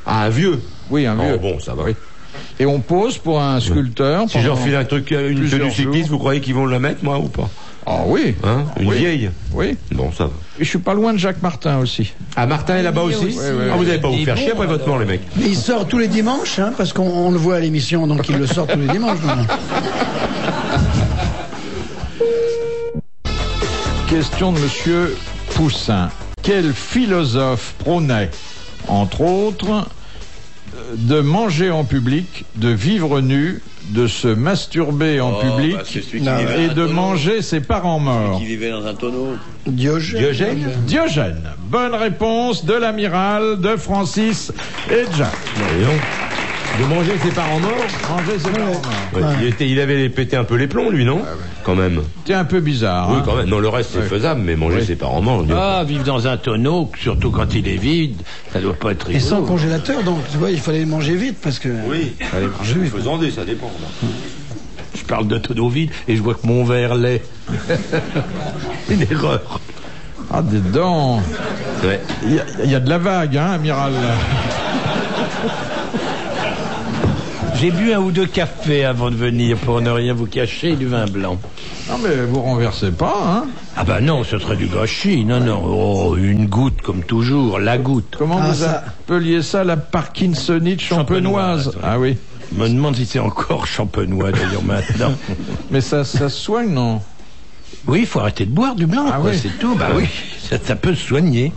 Ah, un vieux? Oui, un Oh, vieux. bon, ça va. Oui. Et on pose pour un sculpteur. Si je leur pendant- file un truc, une plusieurs tenue cycliste, jours. vous croyez qu'ils vont la mettre, moi, ou pas? Ah oui. Hein? Une Oui. vieille? Oui. Bon, ça va. Et je suis pas loin de Jacques Martin aussi. Ah, Martin est là-bas aussi? aussi. Ah, vous n'allez pas vous Et faire bon, chier après votre mort, les mecs. Mais il sort tous les dimanches, hein, parce qu'on le voit à l'émission, donc il le sort tous les dimanches. Question de Monsieur Poussin. Quel philosophe prônait, entre autres, de manger en public, de vivre nu, de se masturber en public bah, c'est celui qui Non. vivait et dans un de tonneau. manger ses parents morts? Qui vivait dans un tonneau. Diogène. Diogène. Bonne réponse de l'amiral, de Francis et de Jacques. De manger ses parents morts? Manger ses parents morts. Ouais, il avait pété un peu les plombs, lui, non? Quand même. C'est un peu bizarre. Oui, hein. quand même. Non, le reste, c'est faisable, mais manger ses parents morts, Dieu. Ah, vivre dans un tonneau, surtout quand il est vide, ça doit pas être Et sans rigolo. congélateur, donc tu vois, il fallait les manger vite parce que. Oui, allez, faisandé, ça dépend. Je parle de tonneau vide et je vois que mon verre l'est. Une erreur. Ah, dis donc. Ouais. Il y a de la vague, hein, amiral. J'ai bu un ou deux cafés avant de venir pour ne rien vous cacher et du vin blanc. Non, mais vous renversez pas, hein. Ah bah non, ce serait du gâchis. Non, non. Oh, une goutte comme toujours, la goutte. Comment Ah, vous ça. appeliez ça, la parkinsonite champenoise? Champenoise, ouais. Ah oui. Je me demande si c'est encore champenois d'ailleurs maintenant. Mais ça se soigne, non? Oui, il faut arrêter de boire du blanc, Ah quoi, oui. c'est tout. Bah oui, ça peut se soigner.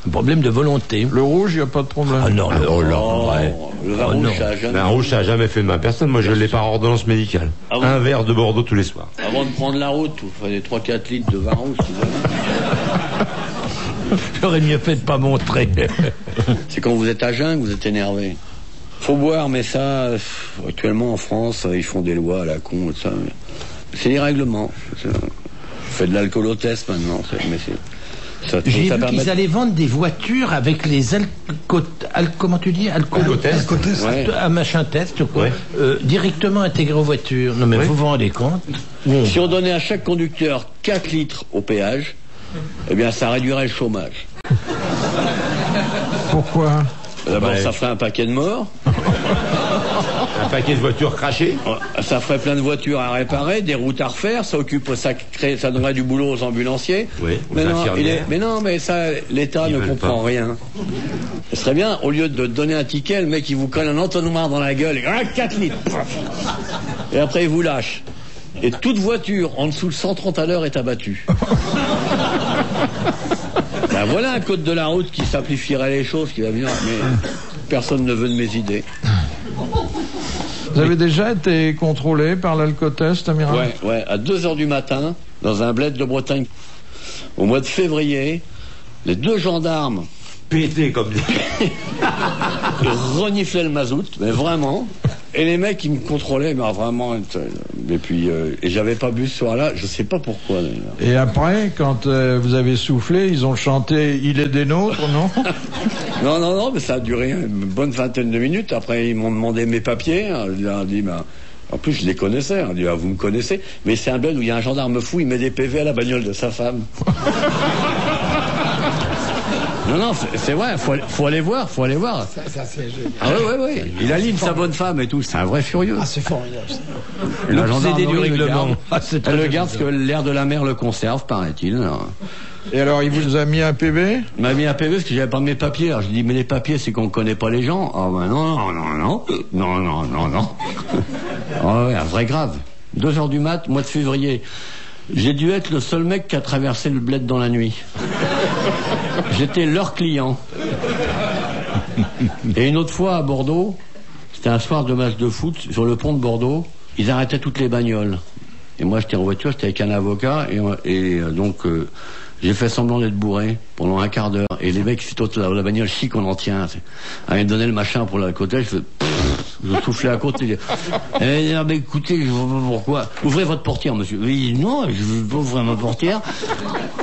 Un problème de volonté. Le rouge, il n'y a pas de problème. Ah non, le Hollande, ouais. Le vin Oh, rouge, non. ça a jamais- Mais un rouge, ça n'a jamais fait de mal. Personne, moi, je l'ai par ordonnance médicale. Ah bon? Un verre de Bordeaux tous les soirs. Avant de prendre la route, vous fallait 3-4 litres de vin rouge. tu vois. J'aurais mieux fait de pas montrer. C'est quand vous êtes à jeun que vous êtes énervé. Faut boire, mais ça, actuellement en France, ils font des lois à la con. Ça. C'est les règlements. On fait de l'alcoolotest maintenant. Mais ça J'ai vu permet- qu'ils allaient vendre des voitures avec les comment tu dis Alcotest. Ouais. Un machin test, quoi. Ouais. Directement intégré aux voitures. Non, mais Oui. vous vous rendez compte? Si on donnait à chaque conducteur 4 litres au péage, eh bien, ça réduirait le chômage. Pourquoi? D'abord, Ouais. ça ferait un paquet de morts. Un paquet de voitures crachées. Ça ferait plein de voitures à réparer, des routes à refaire, ça donnerait du boulot aux ambulanciers. Oui, aux mais non, infirmières. mais non, mais ça, l'État Ils ne veulent comprend pas. rien. Ce serait bien, au lieu de donner un ticket, le mec il vous colle un entonnoir dans la gueule, et 4 litres. Et après il vous lâche. Et toute voiture en dessous de 130 à l'heure est abattue. Ben voilà un code de la route qui simplifierait les choses, qui va venir, mais personne ne veut de mes idées. Vous avez déjà été contrôlé par l'alcotest, amiral? Ouais, à 2h du matin, dans un bled de Bretagne, au mois de février, les 2 gendarmes Pété comme des... reniflaient le mazout, mais vraiment. Et les mecs, ils me contrôlaient, mais vraiment. Et puis, et j'avais pas bu ce soir-là, je sais pas pourquoi d'ailleurs. Et après, quand vous avez soufflé, ils ont chanté « Il est des nôtres », non? Non, mais ça a duré une bonne vingtaine de minutes. Après, ils m'ont demandé mes papiers. Je leur ai dit, en plus, je les connaissais. On dit, vous me connaissez. Mais c'est un bled où il y a un gendarme fou, il met des PV à la bagnole de sa femme. Non, c'est vrai, faut aller voir. Ça, c'est génial. Ah ouais. Il aligne sa bonne femme et tout, c'est un vrai furieux. Ah, c'est formidable. La gendarmerie du règlement. Elle le garde parce que l'air de la mer le conserve, paraît-il. Et alors, il vous a mis un PV? Il m'a mis un PV parce que j'avais pas mes papiers. Alors je dis, mais les papiers, c'est qu'on connaît pas les gens. Ah ben non. Ah ouais, un vrai grave. 2h du mat, mois de février. J'ai dû être le seul mec qui a traversé le bled dans la nuit. J'étais leur client. Et une autre fois à Bordeaux, c'était un soir de match de foot sur le pont de Bordeaux, ils arrêtaient toutes les bagnoles. Et moi j'étais en voiture, j'étais avec un avocat et donc j'ai fait semblant d'être bourré pendant un quart d'heure. Et les mecs, c'est la bagnole chic, on en tient. Ils me donnaient le machin pour la côté, je soufflais à côté. Mais écoutez, je vois pas pourquoi. Ouvrez votre portière, monsieur. Oui, non, je veux pas ouvrir ma portière.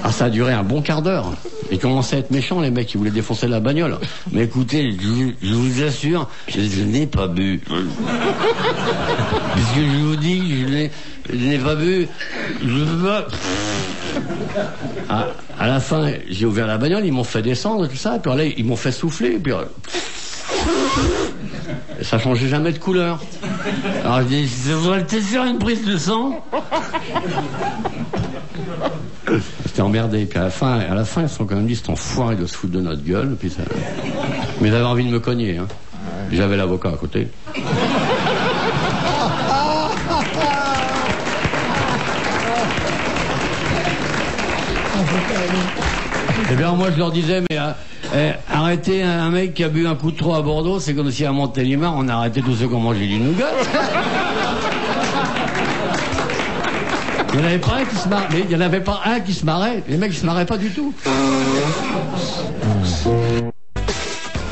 Ah, ça a duré un bon quart d'heure. Ils commençaient à être méchants, les mecs, ils voulaient défoncer la bagnole. Mais écoutez, je vous assure, je n'ai pas bu. Puisque je vous dis, je n'ai pas bu. Je veux pas. À la fin, j'ai ouvert la bagnole, ils m'ont fait descendre et tout ça, puis là, ils m'ont fait souffler, puis ça changeait jamais de couleur. Alors je dis, ça devrait peut-être faire une prise de sang. J'étais emmerdé, puis à la fin, ils se sont quand même dit, c'est enfoiré de se foutre de notre gueule, puis ça... Mais ils avaient envie de me cogner, hein. J'avais l'avocat à côté. Eh bien, moi, je leur disais, mais arrêtez un mec qui a bu un coup de trop à Bordeaux, c'est comme si à Montélimar, on a arrêté tous ceux qui ont mangé du nougat. Il n'y en avait pas un qui se marrait. Mais il n'y en avait pas un qui se marrait. Les mecs, ils se marraient pas du tout.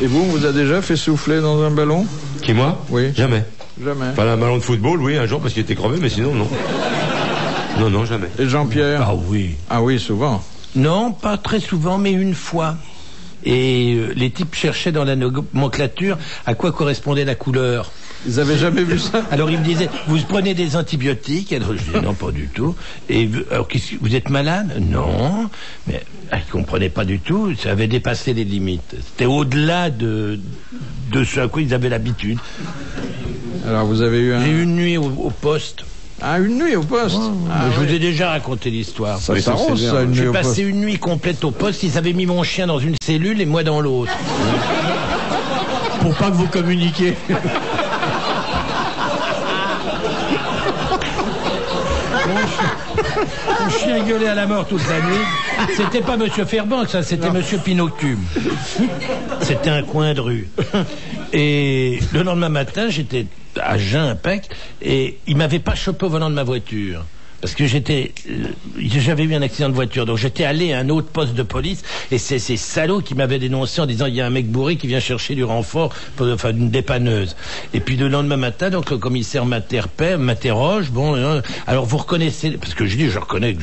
Et vous a déjà fait souffler dans un ballon? Qui, moi? Oui. Jamais. Jamais. Pas un ballon de football, oui, un jour, parce qu'il était crevé, mais sinon, non. Non, jamais. Et Jean-Pierre? Ah oui. Ah oui, souvent. Non, pas très souvent, mais une fois. Et les types cherchaient dans la nomenclature à quoi correspondait la couleur. Ils avaient jamais vu ça? Alors ils me disaient, vous prenez des antibiotiques? Alors je disais, non, pas du tout. Et alors, vous êtes malade? Non. Mais ils comprenaient pas du tout, ça avait dépassé les limites. C'était au-delà de ce à quoi ils avaient l'habitude. Alors vous avez eu J'ai eu une nuit au poste. Ah, une nuit au poste? Je vous ai déjà raconté l'histoire. Ça s'arrose, ça, une nuit J'ai au poste. passé une nuit complète au poste. Ils avaient mis mon chien dans une cellule et moi dans l'autre. Pour pas que vous communiquiez. Mon chien gueulait à la mort toute la nuit. C'était pas Monsieur Fairbanks, ça, c'était Monsieur Pinocchio. C'était un coin de rue. Et le lendemain matin, j'étais à jeun, impec, et il m'avait pas chopé au volant de ma voiture. Parce que j'avais eu un accident de voiture, donc j'étais allé à un autre poste de police, et c'est ces salauds qui m'avaient dénoncé en disant il y a un mec bourré qui vient chercher du renfort, enfin une dépanneuse. Et puis le lendemain matin, donc le commissaire m'interroge, bon, alors vous reconnaissez, parce que je dis je reconnais que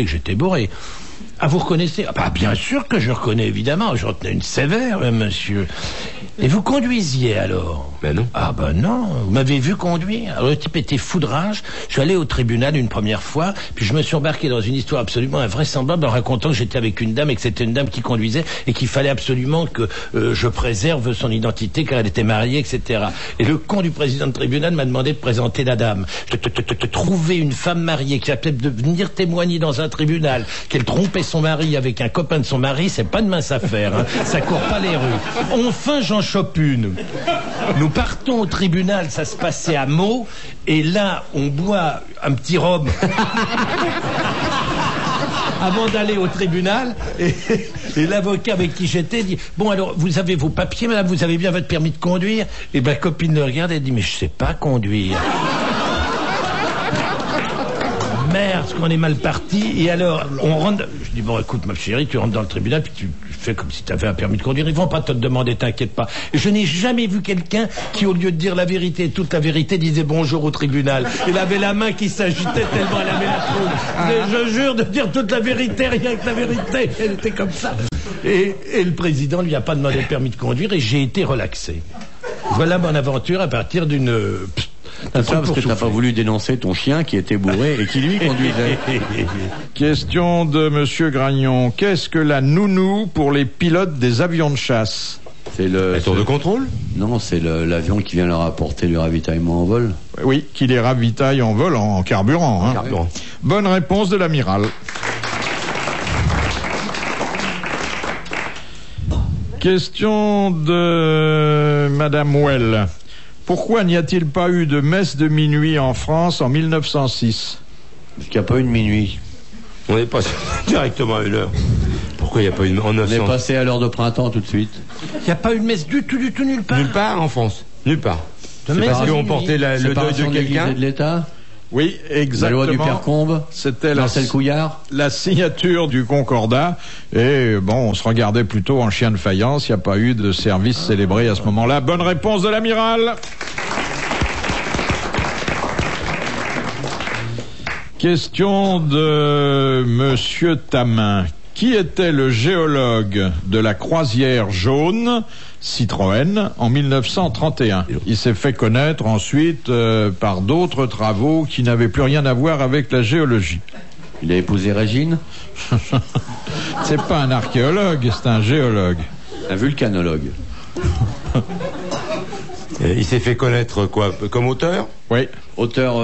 j'étais bourré. Ah, vous reconnaissez? Ah, bah, bien sûr que je reconnais, évidemment. J'en tenais une sévère, monsieur. Et vous conduisiez, alors? Ben non. Ah, ben non. Vous m'avez vu conduire. Alors, le type était fou de rage. Je suis allé au tribunal une première fois, puis je me suis embarqué dans une histoire absolument invraisemblable en racontant que j'étais avec une dame et que c'était une dame qui conduisait et qu'il fallait absolument que je préserve son identité car elle était mariée, etc. Et le con du président de tribunal m'a demandé de présenter la dame. Trouver une femme mariée qui accepte de venir témoigner dans un tribunal qu'elle trompait son mari avec un copain de son mari, c'est pas de mince affaire, hein. Ça court pas les rues. Enfin, j'en chope une. Nous partons au tribunal, ça se passait à Meaux, et là, on boit un petit rhum. avant d'aller au tribunal. Et l'avocat avec qui j'étais dit, bon alors, vous avez vos papiers, madame, vous avez bien votre permis de conduire? Et ma copine le regarde et dit, mais je sais pas conduire. Merde, parce qu'on est mal parti. Et alors, on rentre... Je dis, bon, écoute, ma chérie, tu rentres dans le tribunal, puis tu fais comme si tu avais un permis de conduire. Ils vont pas te le demander, t'inquiète pas. Et je n'ai jamais vu quelqu'un qui, au lieu de dire la vérité, toute la vérité, disait bonjour au tribunal. Il avait la main qui s'agitait tellement elle avait la trouille. Je jure de dire toute la vérité, rien que la vérité. Elle était comme ça. Et le président lui a pas demandé le permis de conduire et j'ai été relaxé. Voilà mon aventure à partir d'une... C'est ça parce que t'as pas voulu dénoncer ton chien qui était bourré et qui lui conduisait. Question de Monsieur Gragnon. Qu'est-ce que la nounou pour les pilotes des avions de chasse? C'est le tour de contrôle? Non, c'est l'avion qui vient leur apporter du ravitaillement en vol. Oui, qui les ravitaille en vol en carburant. Hein. Carburant. Bonne réponse de l'amiral. Question de Madame Well. Pourquoi n'y a-t-il pas eu de messe de minuit en France en 1906? Parce qu'il n'y a pas eu de minuit. On est passé directement à une heure. Pourquoi il n'y a pas eu de... En On 900... est passé à l'heure de printemps tout de suite. Il n'y a pas eu de messe du tout, nulle part. Nulle part en France. Nulle part. De C'est messe parce de qu'on minuit. portait le deuil de Séparation quelqu'un. l'Église et de l'État. Oui, La exactement. loi du Père Combe. C'était Marcel Couillard. la signature du Concordat. Et bon, on se regardait plutôt en chien de faïence. Il n'y a pas eu de service célébré à ce moment-là. Bonne réponse de l'amiral. Question de Monsieur Tamin. Qui était le géologue de la croisière jaune Citroën en 1931? Il s'est fait connaître ensuite par d'autres travaux qui n'avaient plus rien à voir avec la géologie. Il a épousé Régine. C'est pas un archéologue, c'est un géologue. Un vulcanologue. Il s'est fait connaître quoi? Comme auteur? Oui. Auteur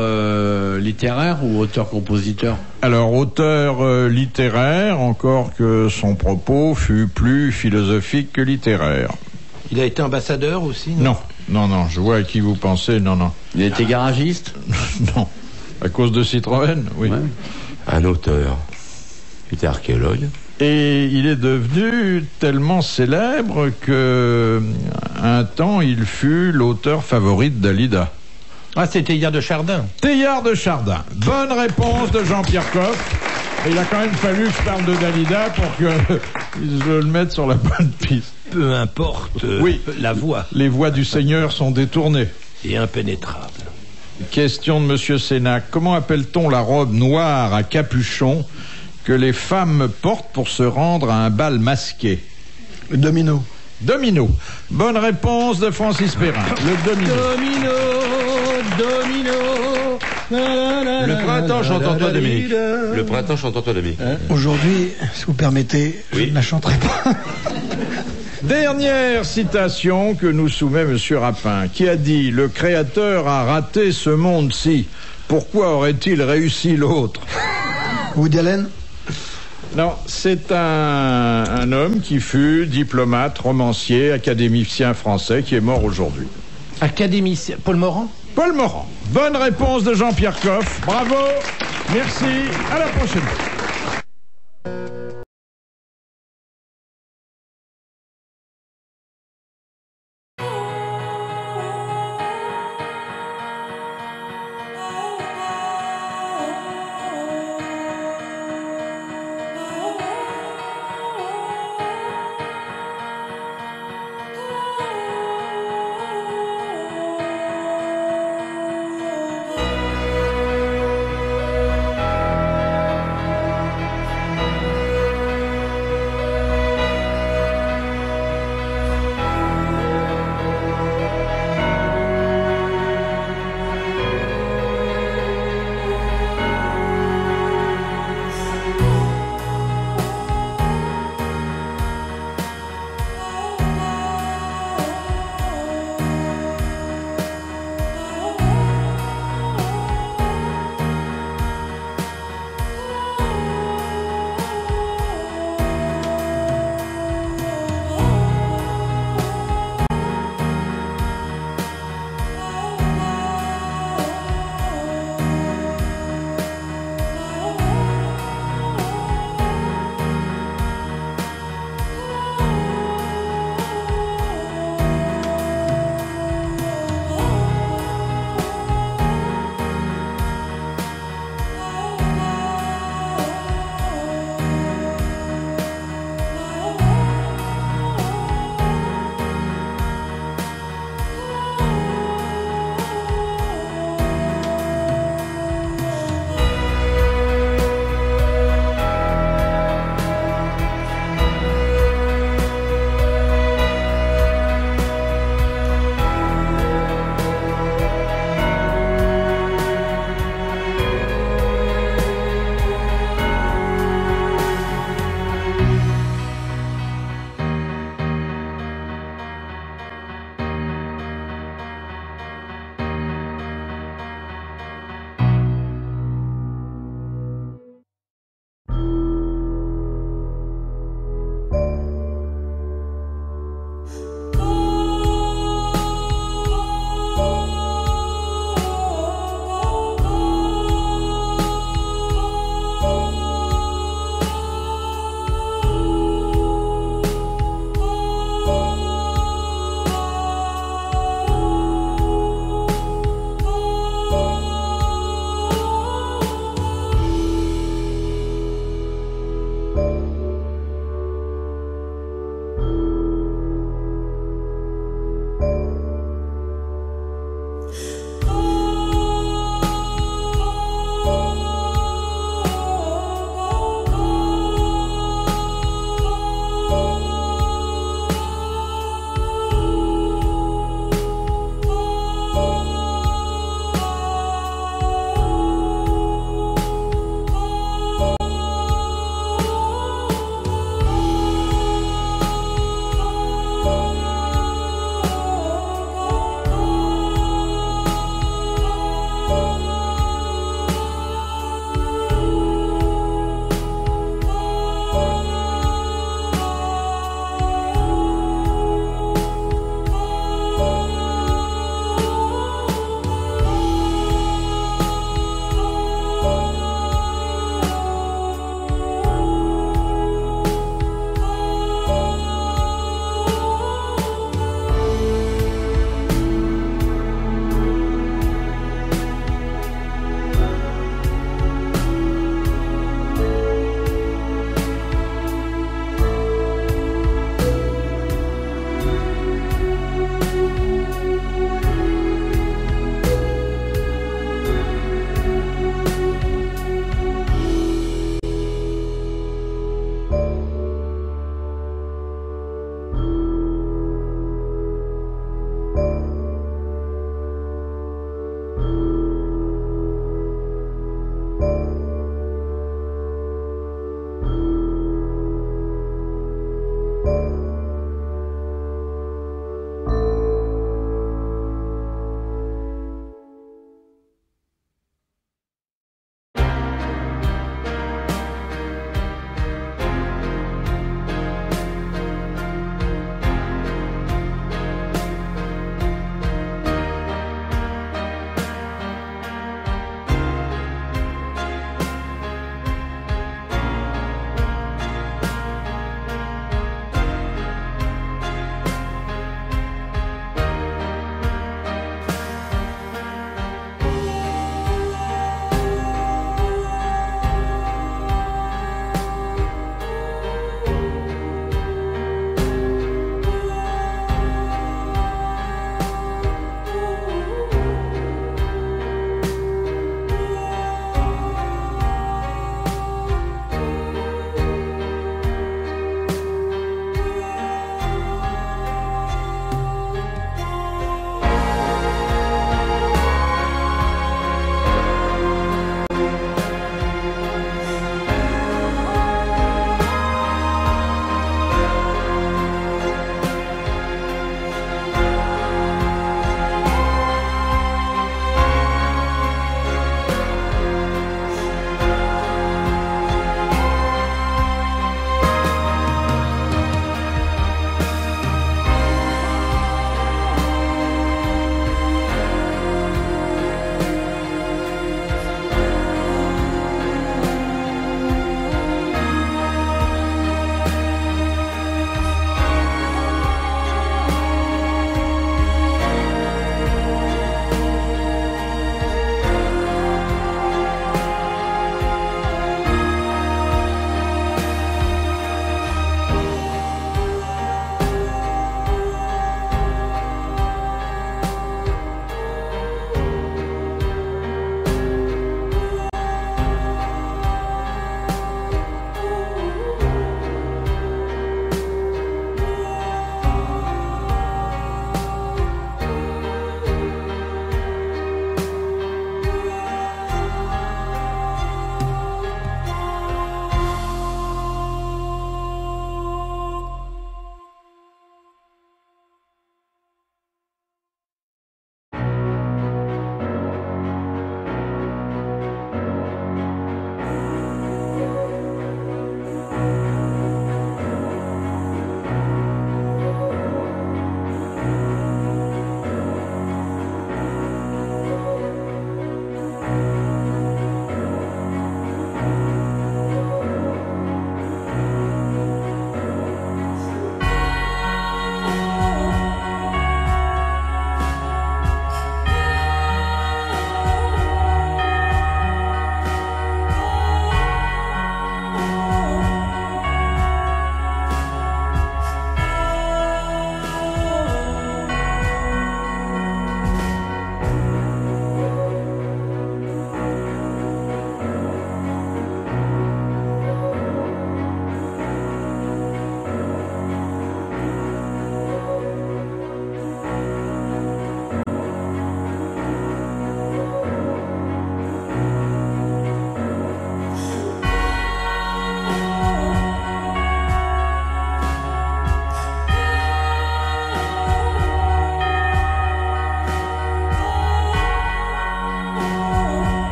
littéraire ou auteur-compositeur? Alors, auteur littéraire, encore que son propos fut plus philosophique que littéraire. Il a été ambassadeur aussi, Non, je vois à qui vous pensez, non. Il était garagiste? Non. À cause de Citroën, oui. Ouais. Un auteur. Il était archéologue. Et il est devenu tellement célèbre que, un temps, il fut l'auteur favori de Dalida. Ah, c'est Teilhard de Chardin. Teilhard de Chardin. Bonne réponse de Jean-Pierre Coff. Et il a quand même fallu que je parle de Dalida pour que je le mette sur la bonne piste. Peu importe Oui. la voix. Les voies du Seigneur sont détournées. Et impénétrable. Question de Monsieur Sénac. Comment appelle-t-on la robe noire à capuchon que les femmes portent pour se rendre à un bal masqué? Le domino. Domino. Bonne réponse de Francis Perrin. Le domino. Le printemps chante en toi, Dominique. Le printemps chante en toi, Dominique. Aujourd'hui, si vous permettez, je Oui. ne la chanterai pas. Dernière citation que nous soumet Monsieur Rapin, qui a dit « Le Créateur a raté ce monde-ci. Pourquoi aurait-il réussi l'autre ?» Woody Allen? Non, c'est un homme qui fut diplomate, romancier, académicien français, qui est mort aujourd'hui. Académicien. Paul Morand? Paul Morand. Bonne réponse de Jean-Pierre Coff. Bravo. Merci. À la prochaine.